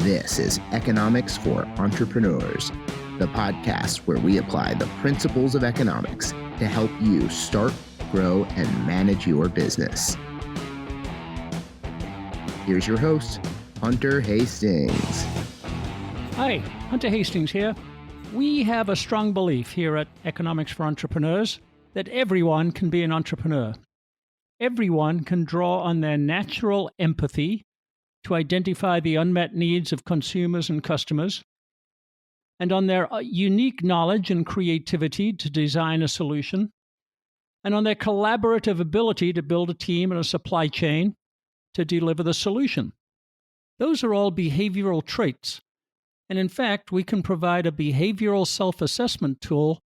This is Economics for Entrepreneurs, the podcast where we apply the principles of economics to help you start, grow, and manage your business. Here's your host, Hunter Hastings. Hi, Hunter Hastings here. We have a strong belief here at Economics for Entrepreneurs that everyone can be an entrepreneur. Everyone can draw on their natural empathy to identify the unmet needs of consumers and customers, and on their unique knowledge and creativity to design a solution, and on their collaborative ability to build a team and a supply chain to deliver the solution. Those are all behavioral traits. And in fact, we can provide a behavioral self-assessment tool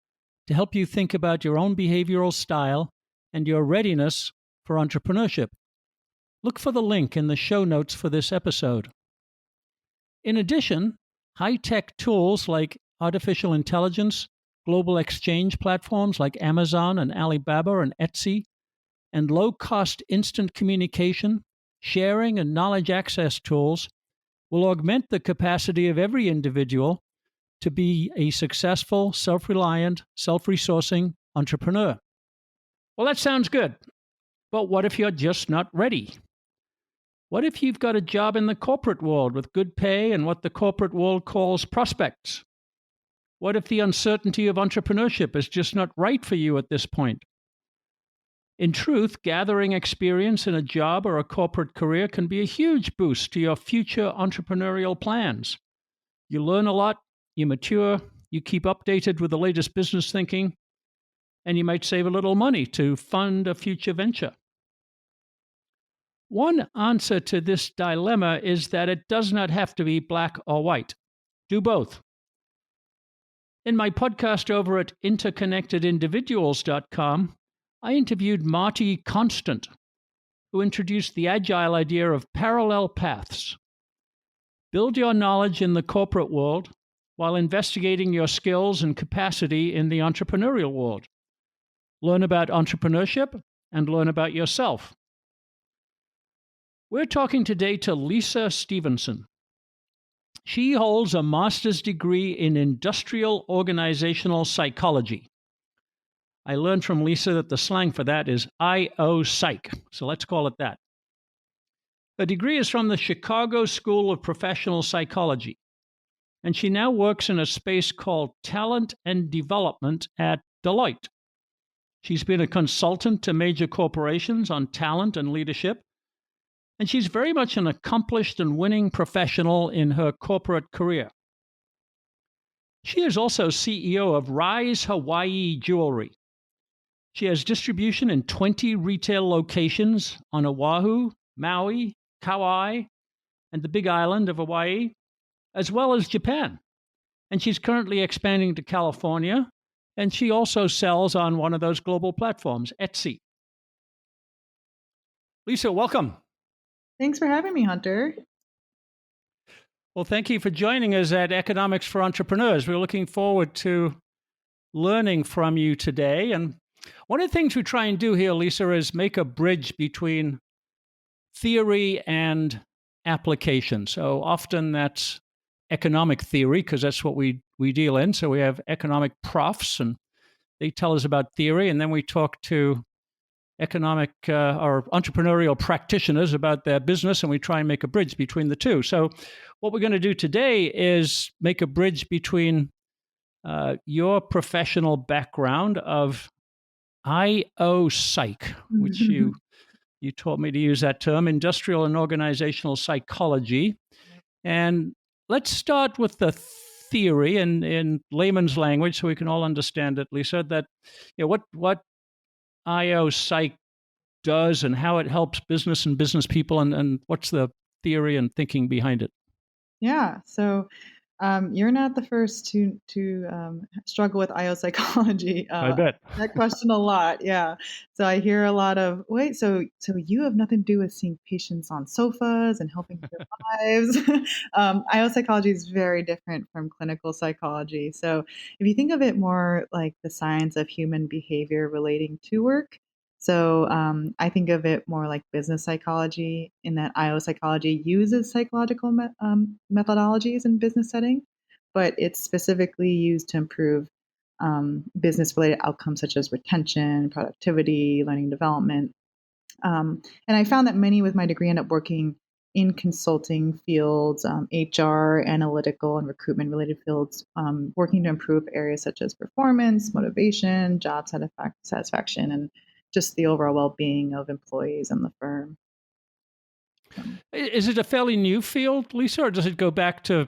to help you think about your own behavioral style and your readiness for entrepreneurship. Look for the link in the show notes for this episode. In addition, high-tech tools like artificial intelligence, global exchange platforms like Amazon and Alibaba and Etsy, and low-cost instant communication, sharing, and knowledge access tools will augment the capacity of every individual to be a successful, self-reliant, self-resourcing entrepreneur. Well, that sounds good. But what if you're just not ready? What if you've got a job in the corporate world with good pay and what the corporate world calls prospects? What if the uncertainty of entrepreneurship is just not right for you at this point? In truth, gathering experience in a job or a corporate career can be a huge boost to your future entrepreneurial plans. You learn a lot, you mature, you keep updated with the latest business thinking, and you might save a little money to fund a future venture. One answer to this dilemma is that it does not have to be black or white. Do both. In my podcast over at interconnectedindividuals.com, I interviewed Marty Constant, who introduced the agile idea of parallel paths. Build your knowledge in the corporate world while investigating your skills and capacity in the entrepreneurial world. Learn about entrepreneurship and learn about yourself. We're talking today to Lisa Stevenson. She holds a master's degree in industrial organizational psychology. I learned from Lisa that the slang for that is Psych, so let's call it that. Her degree is from the Chicago School of Professional Psychology, and she now works in a space called talent and development at Deloitte. She's been a consultant to major corporations on talent and leadership, and she's very much an accomplished and winning professional in her corporate career. She is also CEO of Rise Hawaii Jewelry. She has distribution in 20 retail locations on Oahu, Maui, Kauai, and the Big Island of Hawaii, as well as Japan. And she's currently expanding to California, and she also sells on one of those global platforms, Etsy. Lisa, welcome. Thanks for having me, Hunter. Well, thank you for joining us at Economics for Entrepreneurs. We're looking forward to learning from you today. And one of the things we try and do here, Lisa, is make a bridge between theory and application. So often that's economic theory, because that's what we deal in. So we have economic profs, and they tell us about theory, and then we talk to economic or entrepreneurial practitioners about their business, and we try and make a bridge between the two. So what we're going to do today is make a bridge between your professional background of Psych, which you taught me to use that term, industrial and organizational psychology. And let's start with the theory in layman's language so we can all understand it, Lisa, that what Psych does and how it helps business and business people, and what's the theory and thinking behind it. Yeah, so you're not the first to struggle with psychology. I bet. That question a lot, yeah. So I hear a lot of, wait, so you have nothing to do with seeing patients on sofas and helping their lives. Psychology is very different from clinical psychology. So if you think of it more like the science of human behavior relating to work, So I think of it more like business psychology, in that IO psychology uses psychological methodologies in business setting, but it's specifically used to improve business related outcomes such as retention, productivity, learning development. And I found that many with my degree end up working in consulting fields, HR, analytical, and recruitment related fields, working to improve areas such as performance, motivation, job satisfaction, and just the overall well being of employees and the firm. So. Is it a fairly new field, Lisa, or does it go back to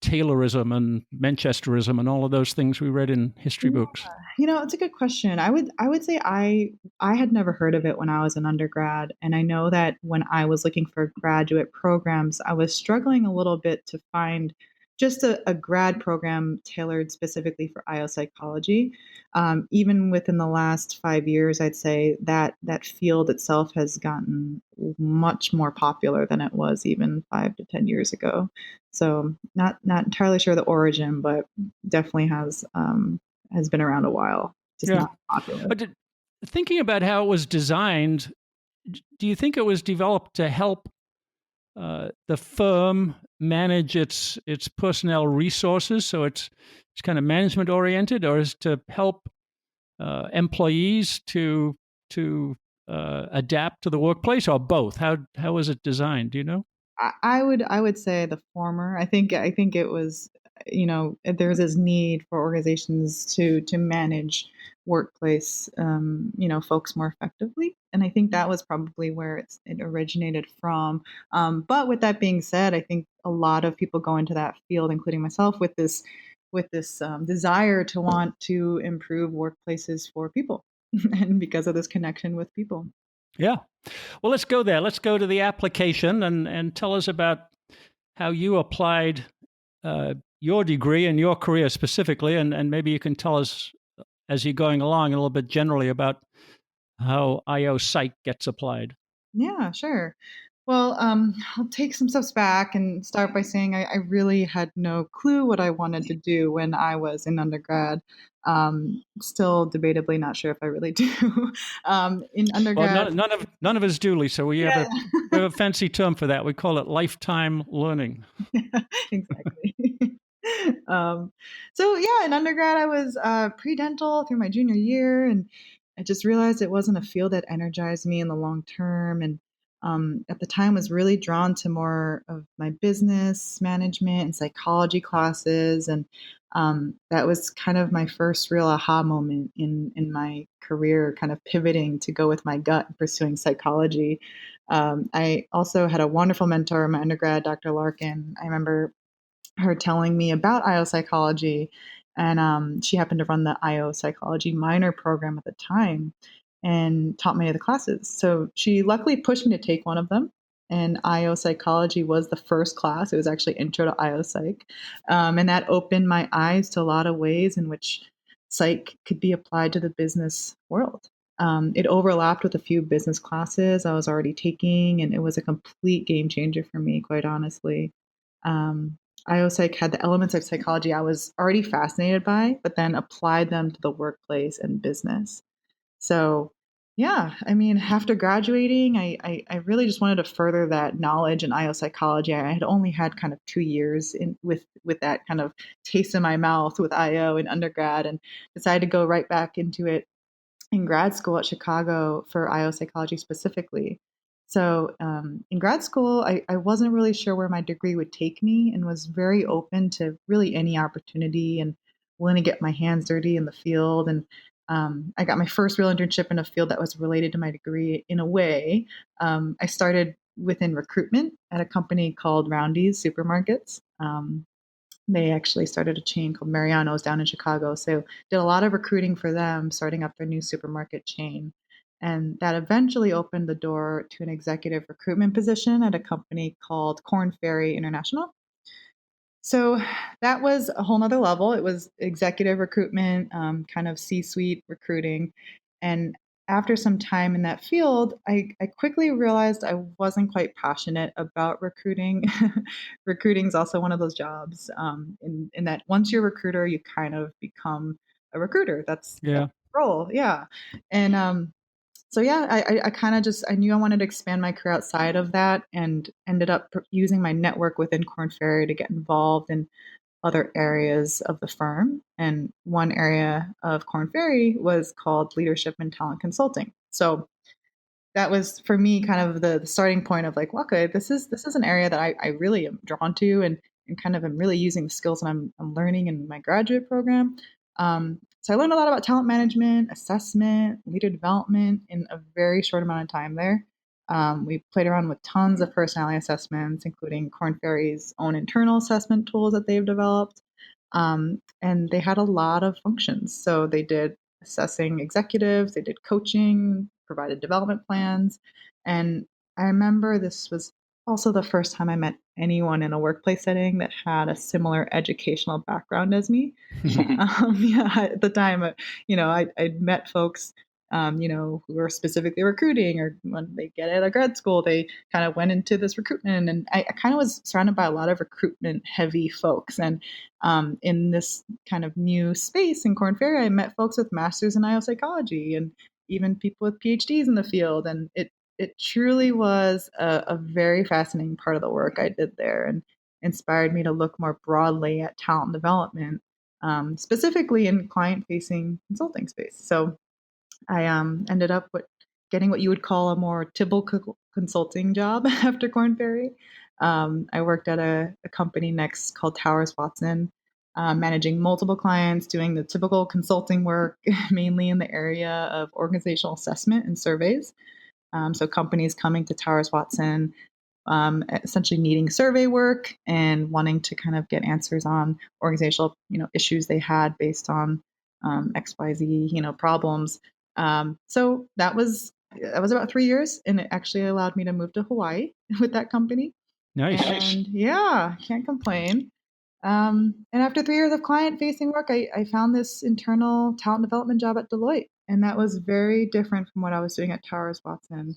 Taylorism and Manchesterism and all of those things we read in history books? It's a good question. I would say I had never heard of it when I was an undergrad, and I know that when I was looking for graduate programs, I was struggling a little bit to find just a grad program tailored specifically for IO psychology. Even within the last 5 years, I'd say that field itself has gotten much more popular than it was even 5 to 10 years ago. So not entirely sure the origin, but definitely has been around a while, just Yeah. not popular. But thinking about how it was designed, do you think it was developed to help the firm manage its personnel resources, so it's kind of management oriented, or is to help employees to adapt to the workplace, or both? How was it designed? Do you know? I would say the former. I think it was, there's this need for organizations to manage workplace, folks more effectively, and I think that was probably where it originated from. But with that being said, I think a lot of people go into that field, including myself, with this desire to want to improve workplaces for people, and because of this connection with people. Yeah. Well, let's go there. Let's go to the application and tell us about how you applied your degree and your career specifically, and maybe you can tell us as you're going along a little bit generally about how IO Psych gets applied. Yeah, sure. Well, I'll take some steps back and start by saying I really had no clue what I wanted to do when I was in undergrad. Still debatably not sure if I really do. In Well, undergrad, none of us do, Lisa. We have yeah, a fancy term for that. We call it lifetime learning. exactly. um, so yeah, in undergrad, I was pre-dental through my junior year, and I just realized it wasn't a field that energized me in the long term. And at the time, was really drawn to more of my business management and psychology classes, and that was kind of my first real aha moment in my career, kind of pivoting to go with my gut and pursuing psychology. I also had a wonderful mentor in my undergrad, Dr. Larkin. I remember her telling me about IO psychology, and she happened to run the IO psychology minor program at the time and taught many of the classes. So she luckily pushed me to take one of them. And IO psychology was the first class. It was actually Intro to IO Psych. And that opened my eyes to a lot of ways in which psych could be applied to the business world. It overlapped with a few business classes I was already taking, and it was a complete game changer for me, quite honestly. Um, IOPsych had the elements of psychology I was already fascinated by, but then applied them to the workplace and business. So, yeah, I mean, after graduating, I really just wanted to further that knowledge in IO psychology. I had only had kind of 2 years with that kind of taste in my mouth with IO in undergrad, and decided to go right back into it in grad school at Chicago for IO psychology specifically. So in grad school, I wasn't really sure where my degree would take me, and was very open to really any opportunity and willing to get my hands dirty in the field. And I got my first real internship in a field that was related to my degree in a way. I started within recruitment at a company called Roundy's Supermarkets. They actually started a chain called Mariano's down in Chicago. So did a lot of recruiting for them, starting up their new supermarket chain. And that eventually opened the door to an executive recruitment position at a company called Corn Ferry International. So that was a whole nother level. It was executive recruitment, kind of C-suite recruiting. And after some time in that field, I quickly realized I wasn't quite passionate about recruiting. Recruiting is also one of those jobs, in that once you're a recruiter, you kind of become a recruiter. That's Yeah. the role, yeah. And So yeah, I kind of I knew I wanted to expand my career outside of that, and ended up using my network within Korn Ferry to get involved in other areas of the firm. And one area of Korn Ferry was called leadership and talent consulting. So that was for me kind of the starting point of like, well, okay, this is an area that I really am drawn to, and kind of am really using the skills that I'm learning in my graduate program. So I learned a lot about talent management, assessment, leader development in a very short amount of time there. We played around with tons of personality assessments, including Korn Ferry's own internal assessment tools that they've developed. And they had a lot of functions. So they did assessing executives, they did coaching, provided development plans. And I remember this was also the first time I met anyone in a workplace setting that had a similar educational background as me. Yeah, at the time, I'd met folks, who were specifically recruiting, or when they get out of grad school, they kind of went into this recruitment. And I kind of was surrounded by a lot of recruitment heavy folks. And in this kind of new space in Korn Ferry, I met folks with masters in IO psychology and even people with PhDs in the field. And it truly was a very fascinating part of the work I did there, and inspired me to look more broadly at talent development, specifically in client-facing consulting space. So I ended up getting what you would call a more typical consulting job after Korn Ferry. I worked at a company next called Towers Watson, managing multiple clients, doing the typical consulting work, mainly in the area of organizational assessment and surveys. So companies coming to Towers Watson, essentially needing survey work and wanting to kind of get answers on organizational, issues they had based on XYZ, problems. So that was about 3 years, and it actually allowed me to move to Hawaii with that company. Nice. And yeah, can't complain. And after 3 years of client-facing work, I found this internal talent development job at Deloitte, and that was very different from what I was doing at Towers Watson.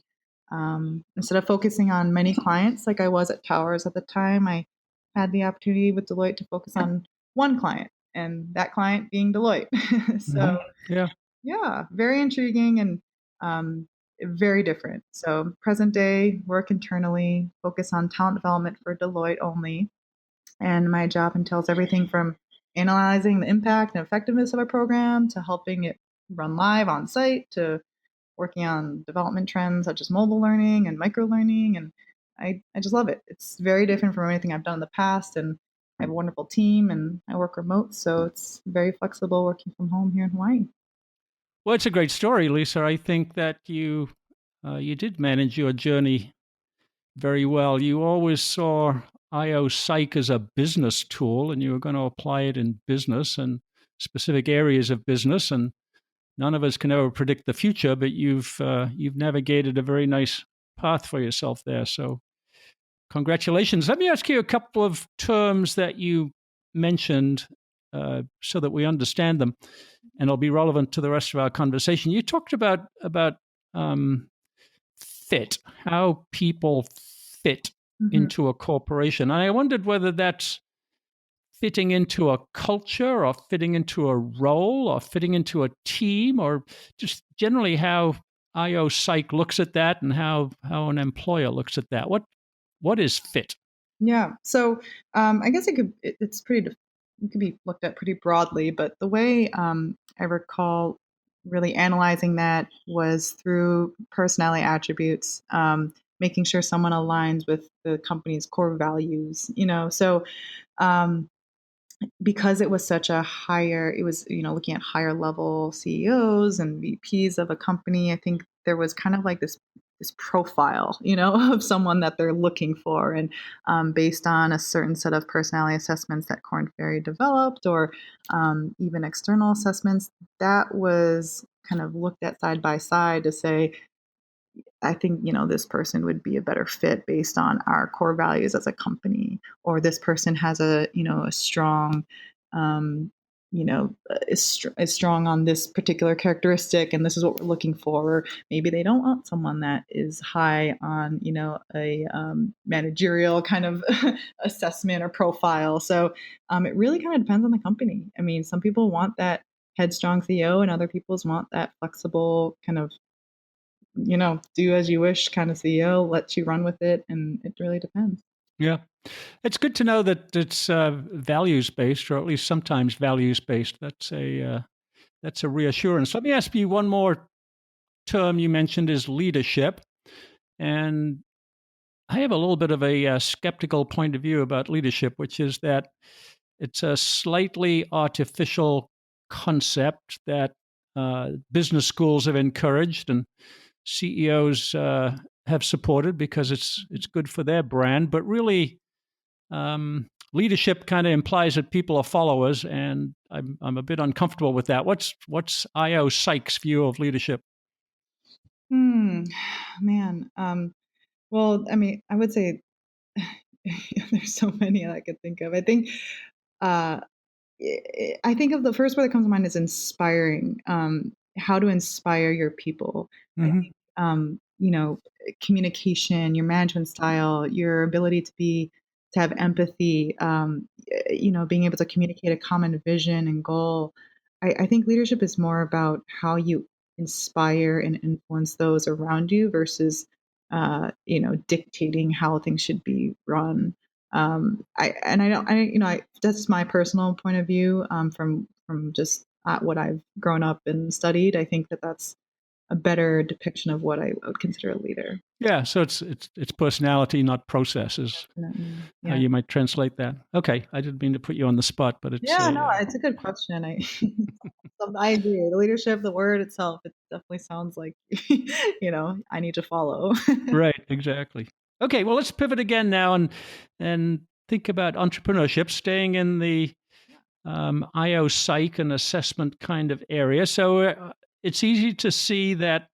Instead of focusing on many clients like I was at Towers at the time, I had the opportunity with Deloitte to focus on one client, and that client being Deloitte. So Yeah. yeah, very intriguing, and um, very different. So present day work internally, focus on talent development for Deloitte only. And my job entails everything from analyzing the impact and effectiveness of a program to helping it run live on site to working on development trends such as mobile learning and micro learning. And I just love it. It's very different from anything I've done in the past. And I have a wonderful team, and I work remote. So it's very flexible working from home here in Hawaii. Well, it's a great story, Lisa. I think that you did manage your journey very well. You always saw IO Psych as a business tool, and you were going to apply it in business and specific areas of business. And none of us can ever predict the future, but you've navigated a very nice path for yourself there. So congratulations. Let me ask you a couple of terms that you mentioned so that we understand them, and it'll be relevant to the rest of our conversation. You talked about fit, how people fit into a corporation. And I wondered whether that's fitting into a culture or fitting into a role or fitting into a team, or just generally how IO Psych looks at that and how an employer looks at that. What is fit? Yeah. So I guess it's it could be looked at pretty broadly, but the way I recall really analyzing that was through personality attributes, making sure someone aligns with the company's core values. So um, because it was it was, looking at higher level CEOs and VPs of a company, I think there was kind of like this profile, of someone that they're looking for. And based on a certain set of personality assessments that Korn Ferry developed, or even external assessments, that was kind of looked at side by side to say, I think, this person would be a better fit based on our core values as a company, or this person has a strong, um, is strong on this particular characteristic, and this is what we're looking for. Or maybe they don't want someone that is high on, a managerial kind of assessment or profile. So it really kind of depends on the company. I mean, some people want that headstrong CEO, and other people's want that flexible kind of do as you wish kind of CEO, lets you run with it, and it really depends. Yeah. It's good to know that it's values-based, or at least sometimes values-based. That's a reassurance. Let me ask you one more term you mentioned is leadership. And I have a little bit of a skeptical point of view about leadership, which is that it's a slightly artificial concept that business schools have encouraged and CEOs have supported because it's good for their brand. But really, leadership kind of implies that people are followers, and I'm a bit uncomfortable with that. What's IO Psych's view of leadership? Man. Well, I mean, I would say there's so many I could think of. I think uh, I think of the first word that comes to mind is inspiring. How to inspire your people. I Mm-hmm. think communication, your management style, your ability to have empathy. Being able to communicate a common vision and goal. I think leadership is more about how you inspire and influence those around you versus dictating how things should be run. That's my personal point of view, from just what I've grown up and studied. I think that that's a better depiction of what I would consider a leader. Yeah, so it's personality, not process, is Definitely. how Yeah. you might translate that. Okay, I didn't mean to put you on the spot, but it's Yeah, a no, it's a good question. I agree. The leadership, the word itself, it definitely sounds like, I need to follow. right, exactly. Okay, well, let's pivot again now and think about entrepreneurship, staying in the IO psych and assessment kind of area. So it's easy to see that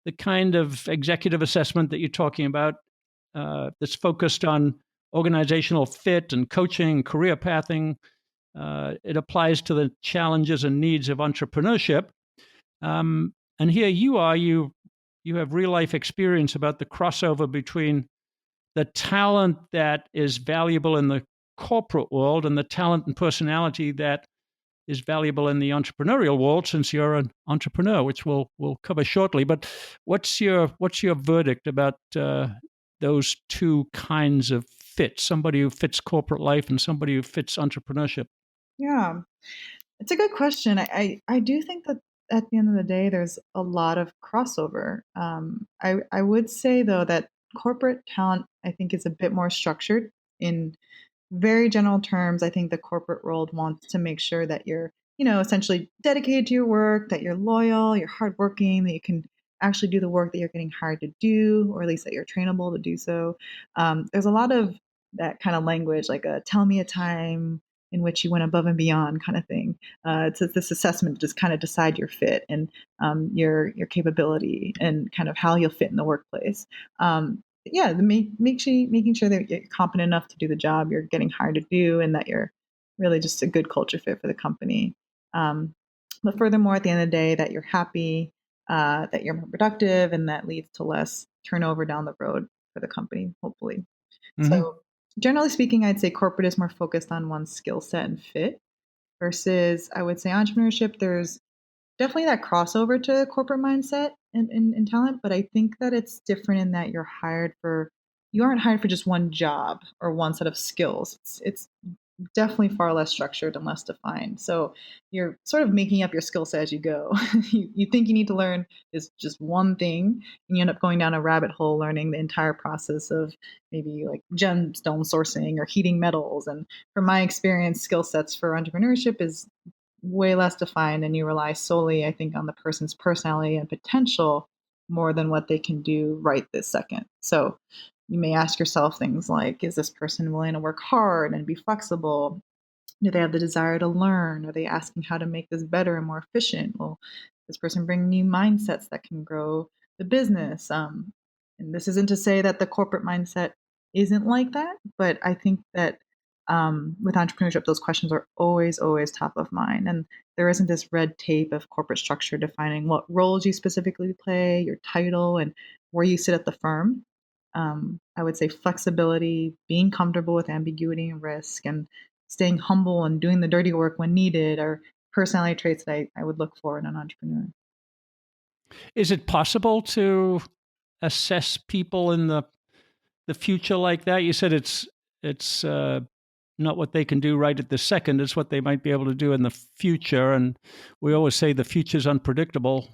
the kind of executive assessment that you're talking about that's focused on organizational fit and coaching, career pathing, it applies to the challenges and needs of entrepreneurship. And here you have real life experience about the crossover between the talent that is valuable in the corporate world and the talent and personality that is valuable in the entrepreneurial world, since you're an entrepreneur, which we'll cover shortly. But what's your verdict about those two kinds of fit? Somebody who fits corporate life and somebody who fits entrepreneurship. Yeah, it's a good question. I do think that at the end of the day, there's a lot of crossover. I would say though that corporate talent, I think, is a bit more structured. In very general terms, I think the corporate world wants to make sure that you're, essentially dedicated to your work, that you're loyal, you're hardworking, that you can actually do the work that you're getting hired to do, or at least that you're trainable to do so. There's a lot of that kind of language, like a tell me a time in which you went above and beyond kind of thing. It's this assessment to just kind of decide your fit and your capability and kind of how you'll fit in the workplace. Yeah, making sure that you're competent enough to do the job you're getting hired to do, and that you're really just a good culture fit for the company. Um, but furthermore, at the end of the day, that you're happy, that you're more productive, and that leads to less turnover down the road for the company, hopefully. Mm-hmm. So, generally speaking, I'd say corporate is more focused on one's skill set and fit versus, I would say, entrepreneurship. There's definitely that crossover to corporate mindset and talent, but I think that it's different in that you aren't hired for just one job or one set of skills. It's definitely far less structured and less defined. So you're sort of making up your skill set as you go. You think you need to learn is just one thing, and you end up going down a rabbit hole learning the entire process of maybe like gemstone sourcing or heating metals. And from my experience, skill sets for entrepreneurship is way less defined, and you rely solely, I think, on the person's personality and potential more than what they can do right this second. So you may ask yourself things like, is this person willing to work hard and be flexible? Do they have the desire to learn? Are they asking how to make this better and more efficient? Will this person bring new mindsets that can grow the business? And this isn't to say that the corporate mindset isn't like that, but I think that with entrepreneurship, those questions are always, always top of mind. And there isn't this red tape of corporate structure defining what roles you specifically play, your title, and where you sit at the firm. I would say flexibility, being comfortable with ambiguity and risk, and staying humble and doing the dirty work when needed are personality traits that I would look for in an entrepreneur. Is it possible to assess people in the future like that? You said it's not what they can do right at the second. It's what they might be able to do in the future. And we always say the future is unpredictable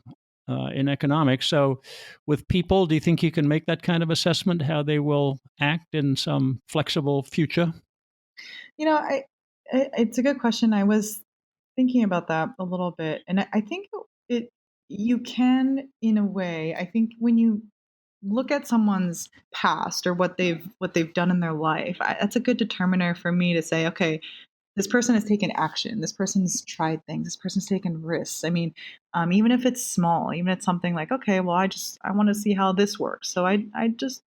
in economics. So with people, do you think you can make that kind of assessment, how they will act in some flexible future? You know, it's a good question. I was thinking about that a little bit, and I think it you can, in a way. I think when you look at someone's past or what they've done in their life, that's a good determiner for me to say, okay, this person has taken action. This person's tried things. This person's taken risks. I mean, even if it's small, even if it's something like, okay, well, I want to see how this works, so I just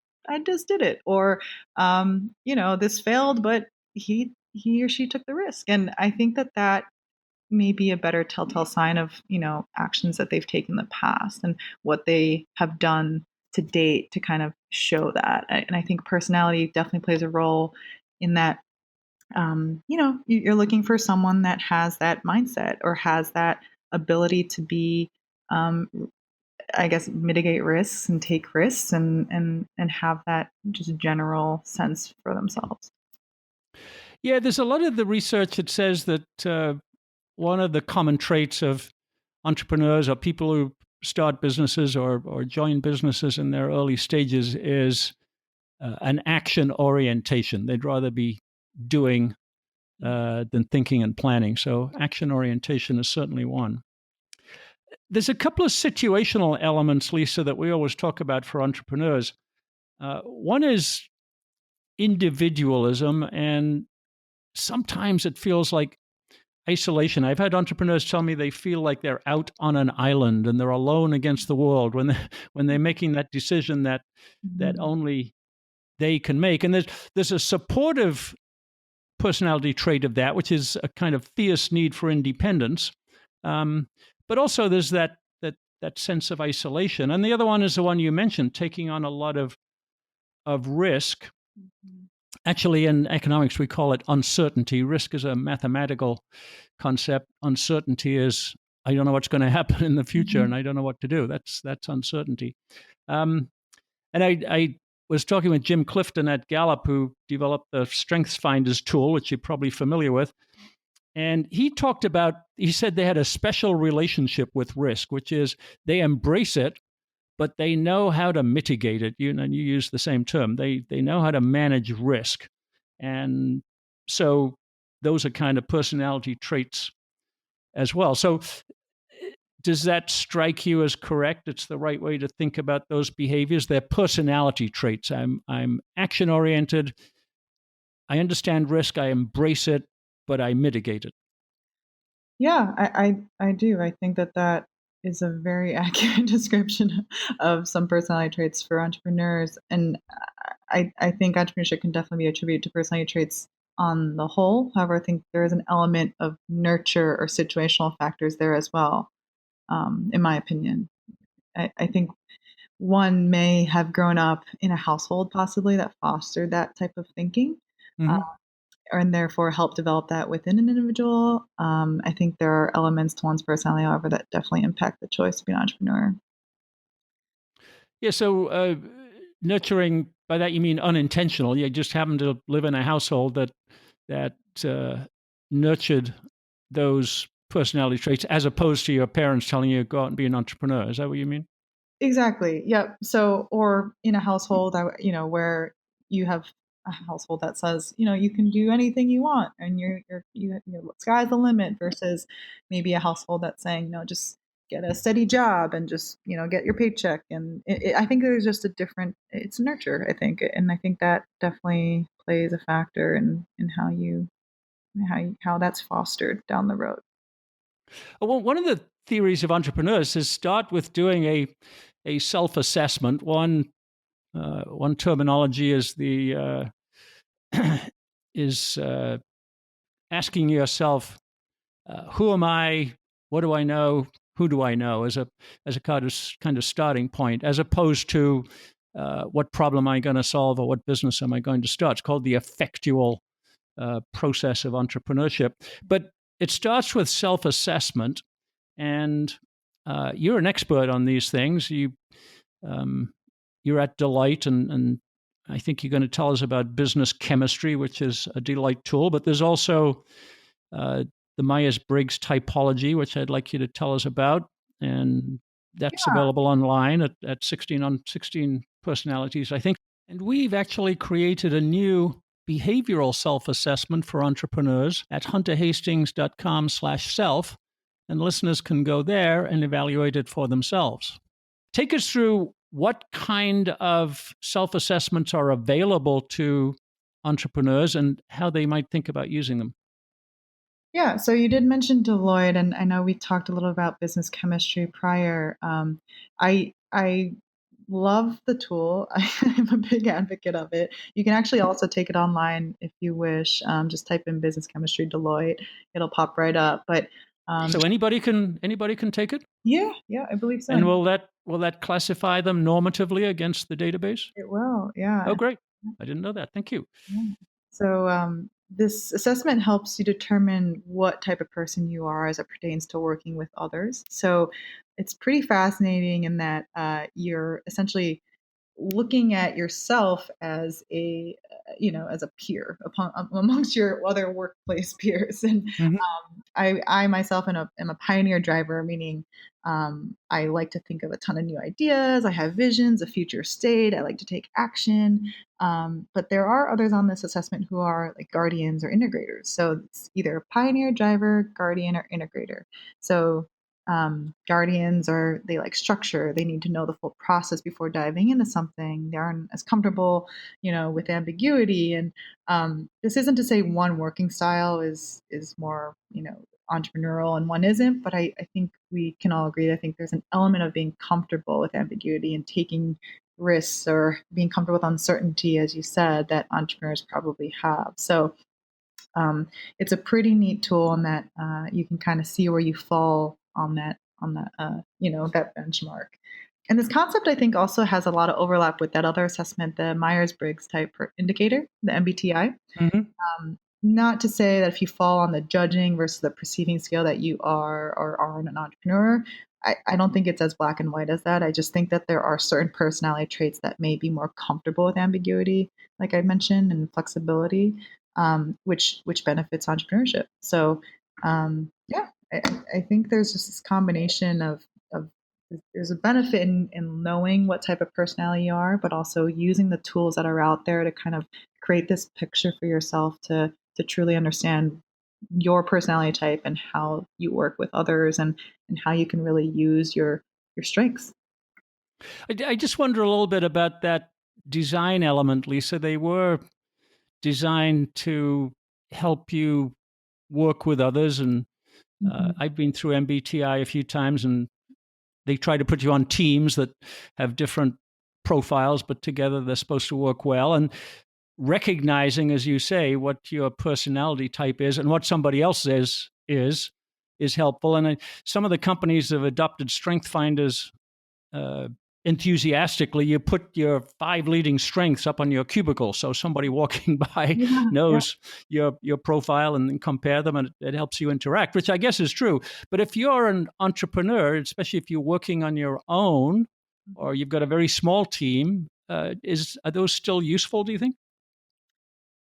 did it, or this failed, but he or she took the risk, and I think that may be a better telltale sign of actions that they've taken in the past and what they have done to date to kind of show that. And I think personality definitely plays a role in that. You're looking for someone that has that mindset or has that ability to be, um, I guess, mitigate risks and take risks and have that just general sense for themselves. Yeah, there's a lot of the research that says that one of the common traits of entrepreneurs or people who start businesses or join businesses in their early stages is an action orientation. They'd rather be doing than thinking and planning. So action orientation is certainly one. There's a couple of situational elements, Lisa, that we always talk about for entrepreneurs. One is individualism, and sometimes it feels like isolation. I've had entrepreneurs tell me they feel like they're out on an island and they're alone against the world when they're making that decision that Mhm. only they can make. And there's a supportive personality trait of that, which is a kind of fierce need for independence. But also there's that sense of isolation. And the other one is the one you mentioned, taking on a lot of risk. Mhm. Actually, in economics, we call it uncertainty. Risk is a mathematical concept. Uncertainty is I don't know what's going to happen in the future, and Mhm. I don't know what to do. That's uncertainty. Um, and I was talking with Jim Clifton at Gallup, who developed the Strengths Finders tool, which you're probably familiar with. And he said they had a special relationship with risk, which is they embrace it, but they know how to mitigate it. And you use the same term. They know how to manage risk. And so those are kind of personality traits as well. So does that strike you as correct? It's the right way to think about those behaviors. They're personality traits. I'm action oriented. I understand risk. I embrace it, but I mitigate it. Yeah, I do. I think that is a very accurate description of some personality traits for entrepreneurs, and I think entrepreneurship can definitely be attributed to personality traits on the whole. However, I think there is an element of nurture or situational factors there as well, in my opinion. I think one may have grown up in a household possibly that fostered that type of thinking, uh, Hmm. and therefore help develop that within an individual. I think there are elements to one's personality, however, that definitely impact the choice to be an entrepreneur. Yeah. So nurturing, by that you mean unintentional. You just happen to live in a household that nurtured those personality traits, as opposed to your parents telling you go out and be an entrepreneur. Is that what you mean? Exactly. Yep. So, or in a household, where you have a household that says, you can do anything you want, and sky's the limit, versus maybe a household that's saying, no, just get a steady job and just, get your paycheck. And I think there's just it's nurture, I think, and I think that definitely plays a factor in how that's fostered down the road. Well, one of the theories of entrepreneurs is start with doing a self assessment. One terminology is the is asking yourself, who am I? What do I know? Who do I know? As a kind of starting point, as opposed to what problem am I going to solve or what business am I going to start? It's called the effectual process of entrepreneurship. But it starts with self assessment, and you're an expert on these things. You're at Delight, and I think you're going to tell us about business chemistry, which is a Delight tool. But there's also the Myers-Briggs typology, which I'd like you to tell us about, and that's available online at 16 personalities, I think. And we've actually created a new behavioral self-assessment for entrepreneurs at hunterhastings.com/self, and listeners can go there and evaluate it for themselves. Take us through what kind of self-assessments are available to entrepreneurs and how they might think about using them. Yeah, so you did mention Deloitte, and I know we talked a little about business chemistry prior. I love the tool. I'm a big advocate of it. You can actually also take it online if you wish. Just type in business chemistry Deloitte; it'll pop right up. But so anybody can take it? Yeah, I believe so. And will that classify them normatively against the database? It will, yeah. Oh, great! I didn't know that. Thank you. Yeah. So this assessment helps you determine what type of person you are as it pertains to working with others. So it's pretty fascinating in that you're essentially looking at yourself as as a peer amongst your other workplace peers. And I myself am a pioneer driver, meaning I like to think of a ton of new ideas. I have visions, a future state. I like to take action. But there are others on this assessment who are like guardians or integrators. So it's either pioneer, driver, guardian, or integrator. So guardians they like structure. They need to know the full process before diving into something. They aren't as comfortable, with ambiguity. And this isn't to say one working style is more, entrepreneurial and one isn't, but I think we can all agree. I think there's an element of being comfortable with ambiguity and taking risks or being comfortable with uncertainty, as you said, that entrepreneurs probably have. So it's a pretty neat tool in that you can kind of see where you fall on that that benchmark. And this concept, I think, also has a lot of overlap with that other assessment, the Myers-Briggs type indicator, the MBTI. Not to say that if you fall on the judging versus the perceiving scale that you are or aren't an entrepreneur. I don't think it's as black and white as that. I just think that there are certain personality traits that may be more comfortable with ambiguity, like I mentioned, and flexibility, which benefits entrepreneurship. So I think there's just this combination of there's a benefit in knowing what type of personality you are, but also using the tools that are out there to kind of create this picture for yourself to truly understand your personality type and how you work with others and how you can really use your strengths. I just wonder a little bit about that design element, Lisa. They were designed to help you work with others, and I've been through MBTI a few times, and they try to put you on teams that have different profiles, but together they're supposed to work well. And recognizing, as you say, what your personality type is and what somebody else is helpful. And some of the companies have adopted strength finders enthusiastically. You put your 5 leading strengths up on your cubicle, so somebody walking by knows your profile and compare them, and it helps you interact, which I guess is true. But if you're an entrepreneur, especially if you're working on your own or you've got a very small team, are those still useful, do you think?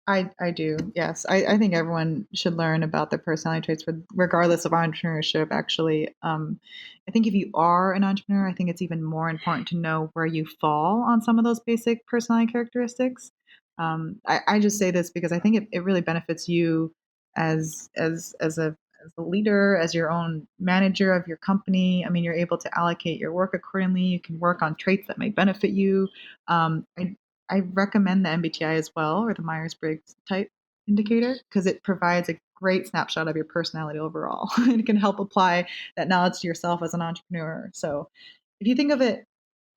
I do, yes. I think everyone should learn about their personality traits regardless of entrepreneurship, actually. I think if you are an entrepreneur, I think it's even more important to know where you fall on some of those basic personality characteristics. I just say this because I think it really benefits you as a leader, as your own manager of your company. I mean, you're able to allocate your work accordingly. You can work on traits that may benefit you. I recommend the MBTI as well, or the Myers-Briggs type indicator, because it provides a great snapshot of your personality overall. And it can help apply that knowledge to yourself as an entrepreneur. So if you think of it,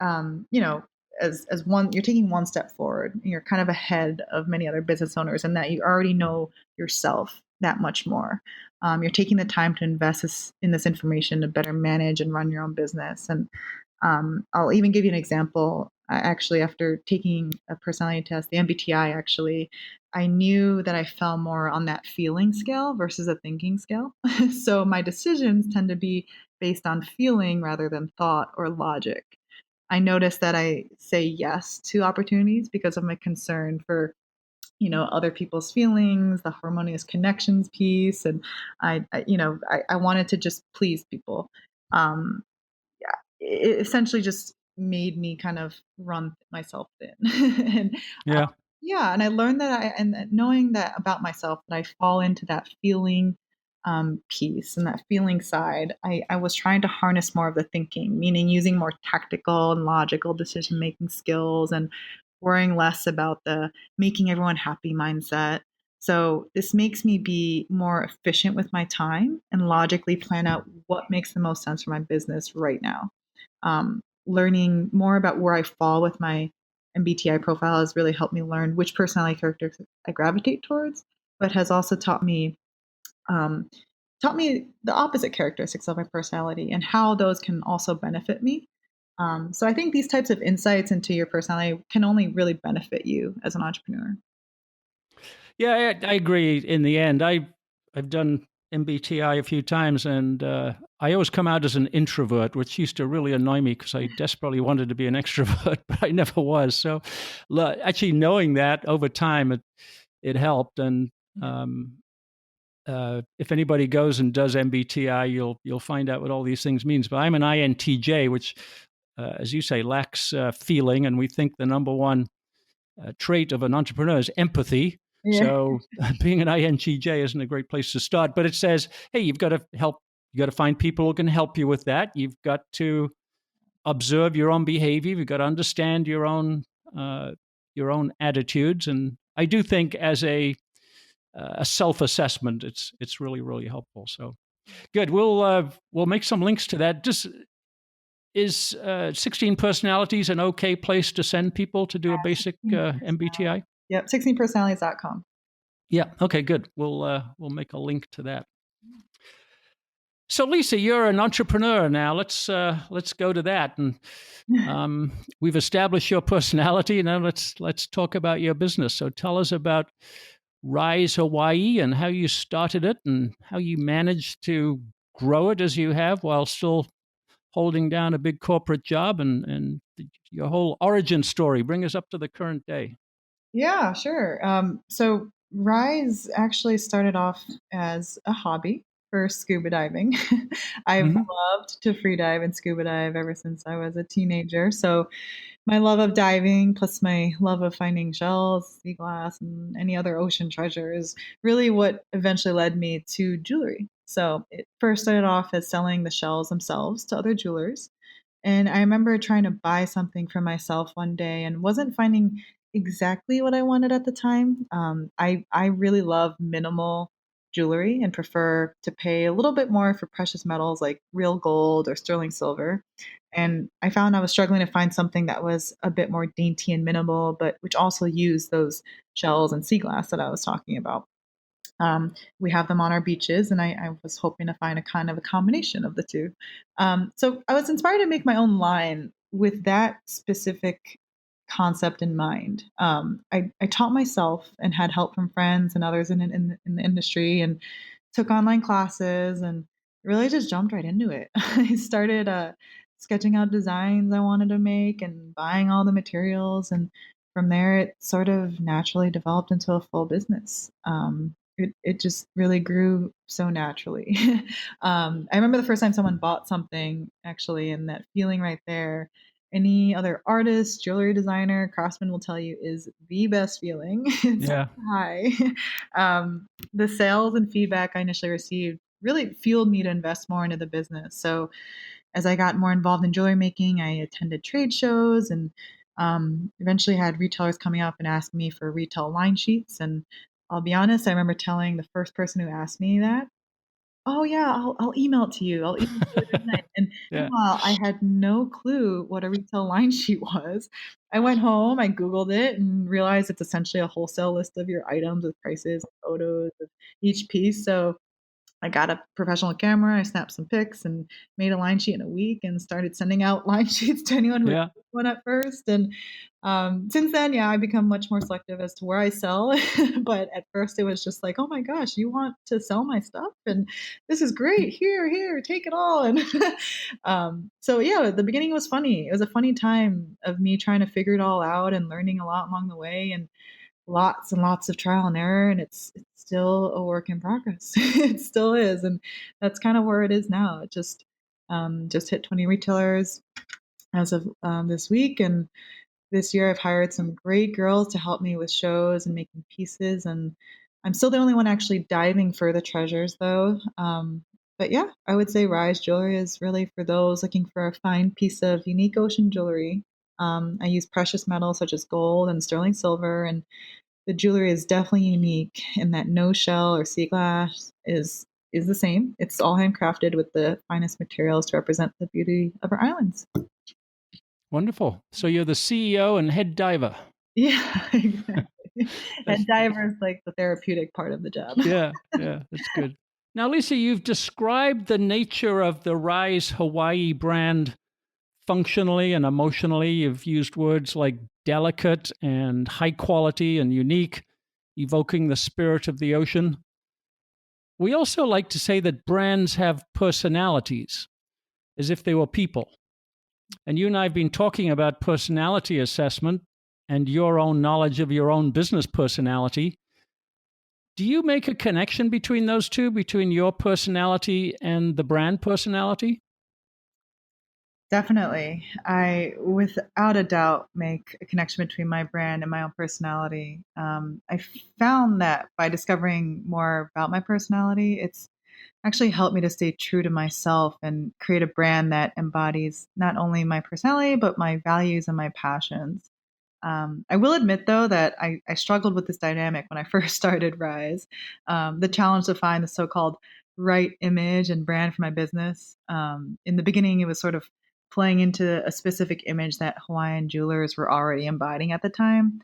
as one, you're taking one step forward, and you're kind of ahead of many other business owners, and that you already know yourself that much more. You're taking the time to invest in this information to better manage and run your own business. And I'll even give you an example. Actually, after taking a personality test, the MBTI, actually, I knew that I fell more on that feeling scale versus a thinking scale. So my decisions tend to be based on feeling rather than thought or logic. I notice that I say yes to opportunities because of my concern for, other people's feelings, the harmonious connections piece, and I wanted to just please people. Um, yeah, it essentially just made me kind of run myself thin. and Yeah. yeah, and I learned that knowing that about myself, that I fall into that feeling piece and that feeling side. I was trying to harness more of the thinking, meaning using more tactical and logical decision making skills and worrying less about the making everyone happy mindset. So this makes me be more efficient with my time and logically plan out what makes the most sense for my business right now. Learning more about where I fall with my MBTI profile has really helped me learn which personality characters I gravitate towards, but has also um, taught me the opposite characteristics of my personality and how those can also benefit me. So I think these types of insights into your personality can only really benefit you as an entrepreneur. Yeah, I agree. In the end, I've done MBTI a few times, and I always come out as an introvert, which used to really annoy me because I desperately wanted to be an extrovert, but I never was. So, actually knowing that over time, it helped. And Yeah. um, if anybody goes and does MBTI, you'll find out what all these things means. But I'm an INTJ, which, as you say, lacks feeling, and we think the number one trait of an entrepreneur is empathy. Yeah. So being an INTJ isn't a great place to start. But it says, hey, you've got to help. You got to find people who can help you with that. You've got to observe your own behavior. You've got to understand your own attitudes. And I do think as a self-assessment, it's really really helpful. So good. We'll make some links to that. Just is 16 personalities an okay place to send people to do a basic 16 MBTI? Yep, 16personalities.com. Yeah. Okay. Good. We'll make a link to that. So, Lisa, you're an entrepreneur now. Let's go to that, and we've established your personality. Now let's talk about your business. So, tell us about Rise Hawaii and how you started it and how you managed to grow it as you have while still holding down a big corporate job, and your whole origin story. Bring us up to the current day. Yeah, sure. So Rise actually started off as a hobby for scuba diving. I've Hmm. loved to free dive and scuba dive ever since I was a teenager. So my love of diving plus my love of finding shells, sea glass, and any other ocean treasure is really what eventually led me to jewelry. So it first started off as selling the shells themselves to other jewelers. And I remember trying to buy something for myself one day and wasn't finding exactly what I wanted at the time. I really love minimal jewelry and prefer to pay a little bit more for precious metals like real gold or sterling silver. And I found I was struggling to find something that was a bit more dainty and minimal, but which also used those shells and sea glass that I was talking about. We have them on our beaches, and I was hoping to find a kind of a combination of the two. So I was inspired to make my own line with that specific concept in mind. I taught myself and had help from friends and others in the industry, and took online classes and really just jumped right into it. I started sketching out designs I wanted to make and buying all the materials, and from there it sort of naturally developed into a full business. It just really grew so naturally. I remember the first time someone bought something, actually, and that feeling right there. Any other artist, jewelry designer, craftsman will tell you is the best feeling. It's Yeah. high. The sales and feedback I initially received really fueled me to invest more into the business. So as I got more involved in jewelry making, I attended trade shows and eventually had retailers coming up and asking me for retail line sheets. And I'll be honest, I remember telling the first person who asked me that, "Oh yeah, I'll email it to you. I'll email it to you tonight." And Yeah. meanwhile, I had no clue what a retail line sheet was. I went home, I Googled it, and realized it's essentially a wholesale list of your items with prices, photos of each piece. So I got a professional camera, I snapped some pics and made a line sheet in a week and started sending out line sheets to anyone who would Yeah. take one at first. And Since then, yeah, I become much more selective as to where I sell. But at first, it was just like, oh my gosh, you want to sell my stuff, and this is great. Here, take it all. And so, yeah, the beginning was funny. It was a funny time of me trying to figure it all out and learning a lot along the way, and lots of trial and error. And it's still a work in progress. It still is, and that's kind of where it is now. It just hit 20 retailers as of this week, and this year, I've hired some great girls to help me with shows and making pieces, and I'm still the only one actually diving for the treasures, though. But yeah, I would say Rise Jewelry is really for those looking for a fine piece of unique ocean jewelry. I use precious metals such as gold and sterling silver, and the jewelry is definitely unique in that no shell or sea glass is the same. It's all handcrafted with the finest materials to represent the beauty of our islands. Wonderful. So you're the CEO and head diver. Yeah, exactly. That's, And diver is like the therapeutic part of the job. yeah, that's good. Now, Lisa, you've described the nature of the Rise Hawaii brand functionally and emotionally. You've used words like delicate and high quality and unique, evoking the spirit of the ocean. We also like to say that brands have personalities, as if they were people. And you and I have been talking about personality assessment and your own knowledge of your own business personality. Do you make a connection between those two, between your personality and the brand personality? Definitely. I, without a doubt, make a connection between my brand and my own personality. I found that by discovering more about my personality, it's actually helped me to stay true to myself and create a brand that embodies not only my personality, but my values and my passions. I will admit, though, that I struggled with this dynamic when I first started Rise. The challenge to find the so called right image and brand for my business. In the beginning, it was sort of playing into a specific image that Hawaiian jewelers were already embodying at the time.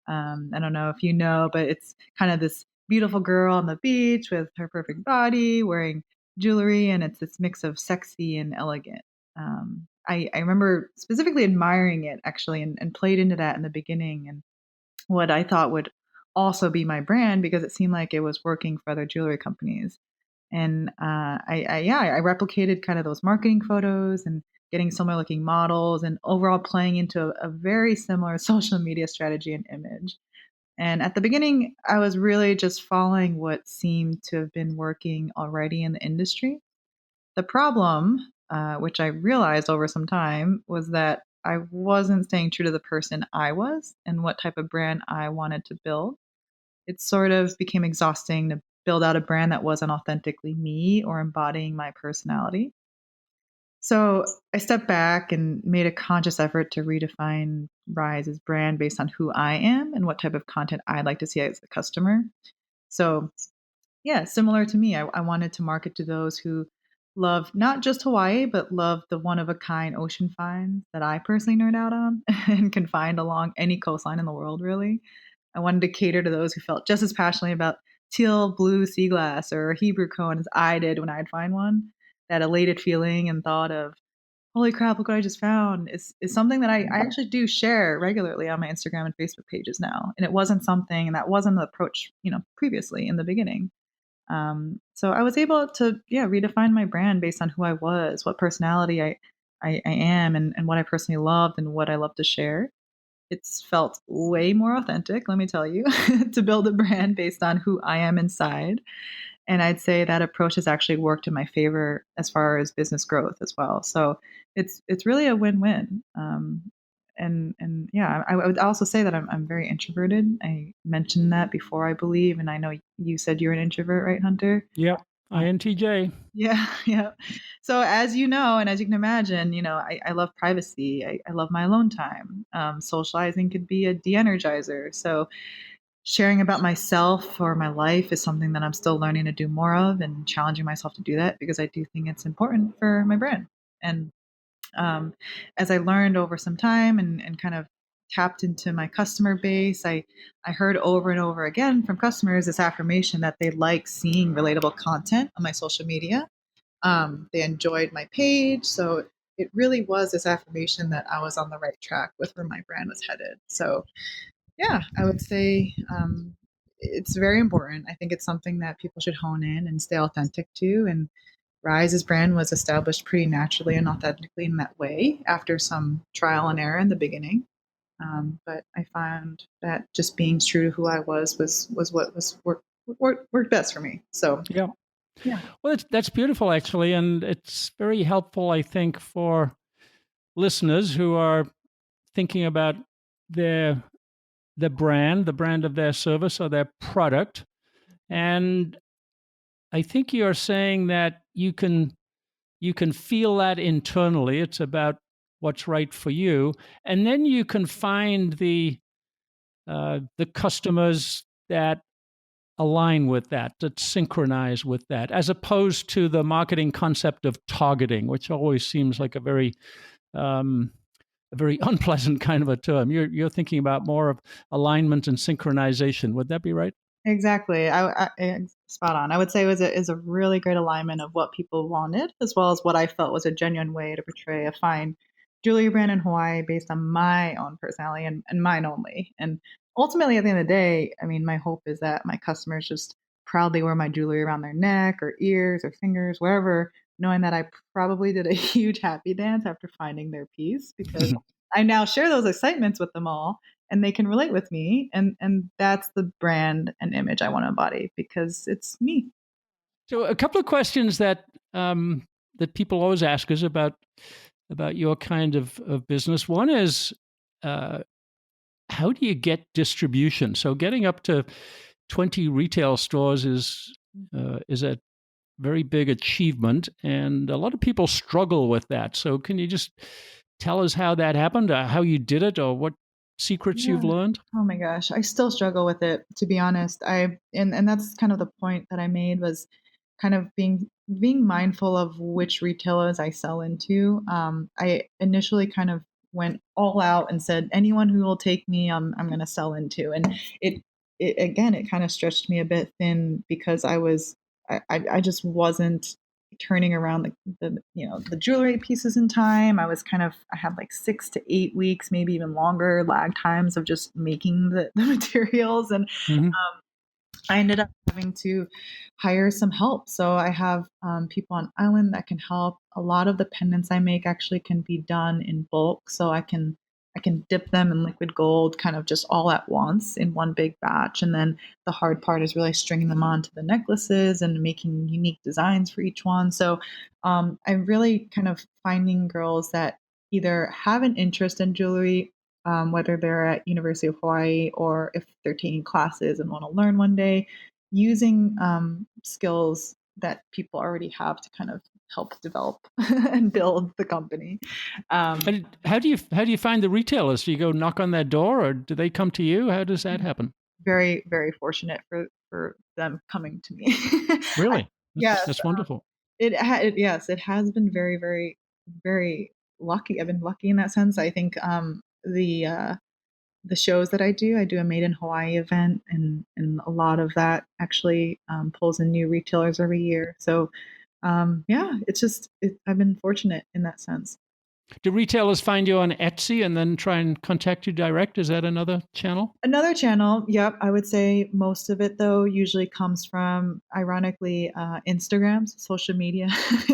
I don't know if you know, but it's kind of this beautiful girl on the beach with her perfect body wearing jewelry, and it's this mix of sexy and elegant. I remember specifically admiring it actually, and played into that in the beginning, and what I thought would also be my brand because it seemed like it was working for other jewelry companies. And I replicated kind of those marketing photos and getting similar looking models and overall playing into a very similar social media strategy and image. And at the beginning, I was really just following what seemed to have been working already in the industry. The problem, which I realized over some time, was that I wasn't staying true to the person I was and what type of brand I wanted to build. It sort of became exhausting to build out a brand that wasn't authentically me or embodying my personality. So I stepped back and made a conscious effort to redefine Rise's brand based on who I am and what type of content I'd like to see as a customer. So yeah, similar to me. I wanted to market to those who love not just Hawaii, but love the one of a kind ocean finds that I personally nerd out on and can find along any coastline in the world, really. I wanted to cater to those who felt just as passionately about teal blue sea glass or Hebrew cone as I did when I'd find one. That elated feeling and thought of, holy crap, look what I just found is something that I actually do share regularly on my Instagram and Facebook pages now. And it wasn't something, and that wasn't the approach, previously in the beginning. So I was able to, yeah, redefine my brand based on who I was, what personality I am, and what I personally loved and what I love to share. It's felt way more authentic, let me tell you, to build a brand based on who I am inside. And I'd say that approach has actually worked in my favor as far as business growth as well. So it's really a win-win. And yeah, I would also say that I'm very introverted. I mentioned that before, I believe, and I know you said you're an introvert, right, Hunter? Yep, INTJ. Yeah, yeah. So as you know, and as you can imagine, I love privacy. I love my alone time. Socializing could be a de-energizer. So sharing about myself or my life is something that I'm still learning to do more of and challenging myself to do that because I do think it's important for my brand. And as I learned over some time and kind of tapped into my customer base, I heard over and over again from customers this affirmation that they like seeing relatable content on my social media. They enjoyed my page. So it really was this affirmation that I was on the right track with where my brand was headed. So yeah, I would say it's very important. I think it's something that people should hone in and stay authentic to. And Rise's brand was established pretty naturally and authentically in that way after some trial and error in the beginning. But I found that just being true to who I was what worked best for me. So Yeah. yeah, Well, that's beautiful, actually. And it's very helpful, I think, for listeners who are thinking about their the brand of their service or their product. And I think you're saying that you can feel that internally. It's about what's right for you, and then you can find the customers that align with that synchronize with that, as opposed to the marketing concept of targeting, which always seems like um, a very unpleasant kind of a term. You're thinking about more of alignment and synchronization. Would that be right? exactly. Spot on. I would say it was is a really great alignment of what people wanted, as well as what I felt was a genuine way to portray a fine jewelry brand in Hawaii based on my own personality and mine only. And ultimately, at the end of the day, I mean, my hope is that my customers just proudly wear my jewelry around their neck or ears or fingers, wherever, knowing that I probably did a huge happy dance after finding their piece because I now share those excitements with them all and they can relate with me, and that's the brand and image I want to embody because it's me. So, a couple of questions that people always ask us about your kind of business. One is, uh, how do you get distribution? So, getting up to 20 retail stores is a very big achievement, and a lot of people struggle with that. So, can you just tell us how that happened, how you did it, or what secrets Yeah. you've learned? Oh my gosh, I still struggle with it, to be honest. And that's kind of the point that I made was kind of being mindful of which retailers I sell into. I initially kind of went all out and said anyone who will take me, I'm going to sell into, and it it again it kind of stretched me a bit thin because I just wasn't turning around the jewelry pieces in time. I had like 6 to 8 weeks, maybe even longer lag times of just making the materials. And Hmm. I ended up having to hire some help. So I have people on island that can help. A lot of the pendants I make actually can be done in bulk, so I can dip them in liquid gold, kind of just all at once in one big batch. And then the hard part is really stringing them onto the necklaces and making unique designs for each one. So I'm really kind of finding girls that either have an interest in jewelry, whether they're at University of Hawaii or if they're taking classes and want to learn one day, using skills that people already have to kind of help develop and build the company. Um, And how do you find the retailers? Do you go knock on their door, or do they come to you? How does that happen? very, very fortunate for them coming to me. Really, Yes, that's wonderful. yes, it has been very, very, very lucky. I've been lucky in that sense. I think the shows that I do a Made in Hawaii event, and a lot of that actually pulls in new retailers every year. So yeah, I've been fortunate in that sense. Do retailers find you on Etsy and then try and contact you direct? Is that another channel? Another channel, yep, I would say most of it though usually comes from, ironically, Instagram, social media.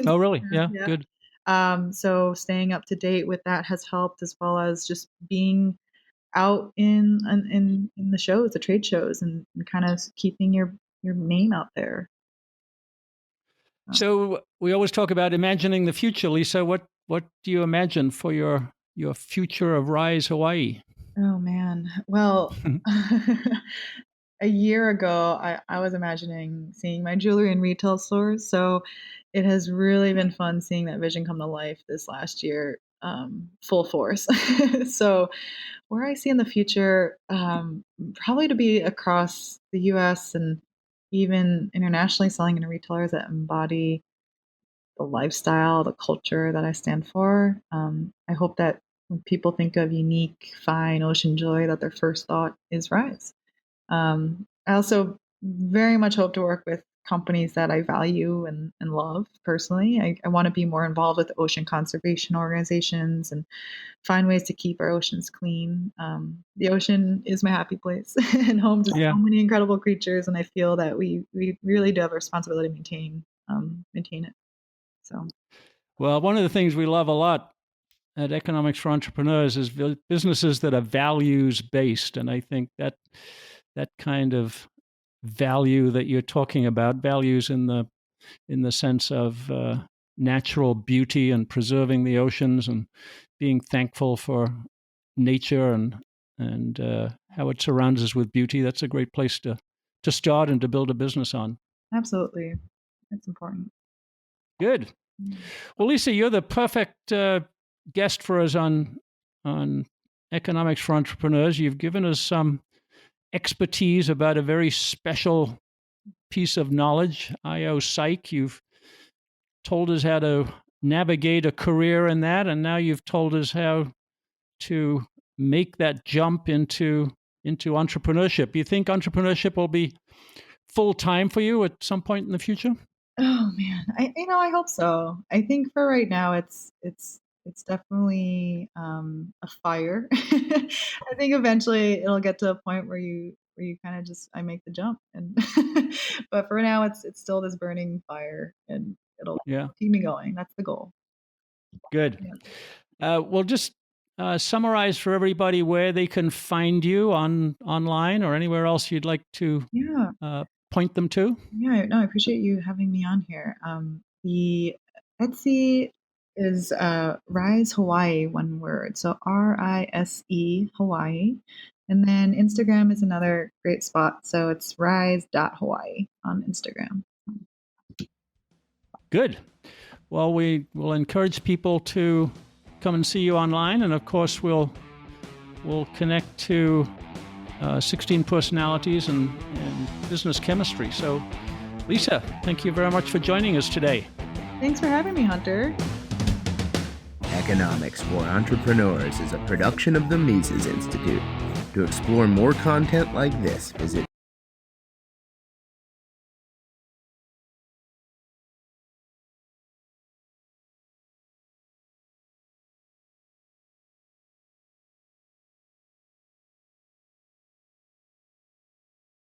Oh, really? Instagram, Yeah, yeah. good. So staying up to date with that has helped, as well as just being out in the shows, the trade shows, and kind of keeping your name out there. So we always talk about imagining the future, Lisa. What do you imagine for your future of Rise Hawaii? Oh man. Well, a year ago, I was imagining seeing my jewelry in retail stores. So it has really been fun seeing that vision come to life this last year, full force. So where I see in the future, probably to be across the US and even internationally selling in retailers that embody the lifestyle, the culture that I stand for. I hope that when people think of unique, fine ocean jewelry, that their first thought is Rise. I also very much hope to work with companies that I value and love personally. I want to be more involved with ocean conservation organizations and find ways to keep our oceans clean. The ocean is my happy place and home to Yeah. so many incredible creatures, and I feel that we really do have a responsibility to maintain it. So, Well, one of the things we love a lot at Economics for Entrepreneurs is businesses that are values based, and I think that kind of value that you're talking about, values in the sense of natural beauty and preserving the oceans and being thankful for nature and how it surrounds us with beauty. That's a great place to start and to build a business on. absolutely, it's important. Good. Well, Lisa, you're the perfect guest for us on Economics for Entrepreneurs. You've given us some expertise about a very special piece of knowledge, Psych. You've told us how to navigate a career in that, and now you've told us how to make that jump into entrepreneurship. You think entrepreneurship will be full time for you at some point in the future? Oh man, I hope so. I think for right now, it's definitely a fire. I think eventually it'll get to a point where you kind of just I make the jump, and but for now, it's still this burning fire, and it'll keep me going. That's the goal. Good. Yeah. Well, just summarize for everybody where they can find you online or anywhere else you'd like to point them to. Yeah, no, I appreciate you having me on here. The Etsy is Rise Hawaii, one word. So RISE Hawaii. And then Instagram is another great spot. So it's rise.hawaii on Instagram. Good. Well, we will encourage people to come and see you online. And of course, we'll connect to 16 personalities and business chemistry. So, Lisa, thank you very much for joining us today. Thanks for having me, Hunter. Economics for Entrepreneurs is a production of the Mises Institute. To explore more content like this, visit